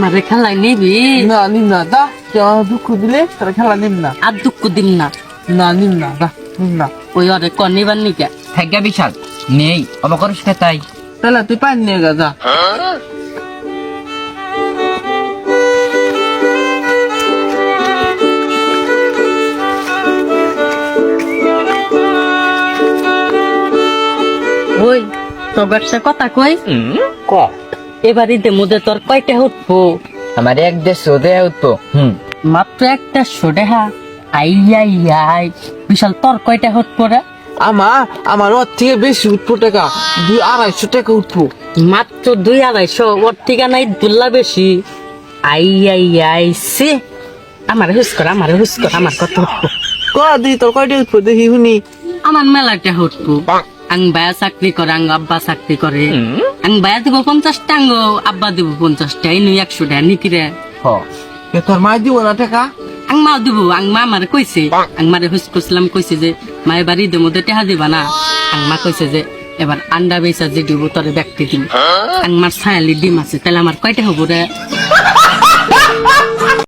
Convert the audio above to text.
আমারে খেলায় নিবি? না নিম না দা, কেউ আমার দুঃখ দিলে তারা খেলা নিম না। আর দুঃখ দিন না। না নিম না দা, নিম না। ওই অরে কর নিবার নিকে থাকা বিশাল নেই অবকর তাই তাহলে তুই পানি নিয়ে গা যা। ওই তোর ব্যবসার কথা কই ক এবার ঈদের মধ্যে তোর কয়টা উঠবো? আমার 1-150 উঠবো মাত্র একটা সোডেহা আই আই আই বিশাল তোর কয়টা উঠবো রে? আমার ওর থেকে বেশি উঠবো টাকা, 200-250 টাকা উঠবো। মাত্র 200-250 ওর থেকে নাই দুল্লা বেশি। আই আই আই সে আমার হুস কর আমার কত উঠবো? দি তোর কয়টা উঠবো দেখি শুনি। আমার মেলাটা উঠবো। আং বায়া চাকরি করে, আং আব্বা চাকরি করে। আং বায়া দিব 50টা, আং আব্বা দিব 50টা, এই 100 টাকা নিকি রে? তোর মা দিব না টাকা? আং মা দিব, আং মা আমারে কইছে, আং মারে হুস করছিলাম কইছে যে মায়ের বাড়িতে মধ্যে টাকা দিবা না। আং মা কইছে যে এবার আন্ডা বেচা যে দিব তোরে ব্যক্তি দিন। আং মার ছায়ালি ডিম আছে, তাহলে আমার কয়টা হবো রে?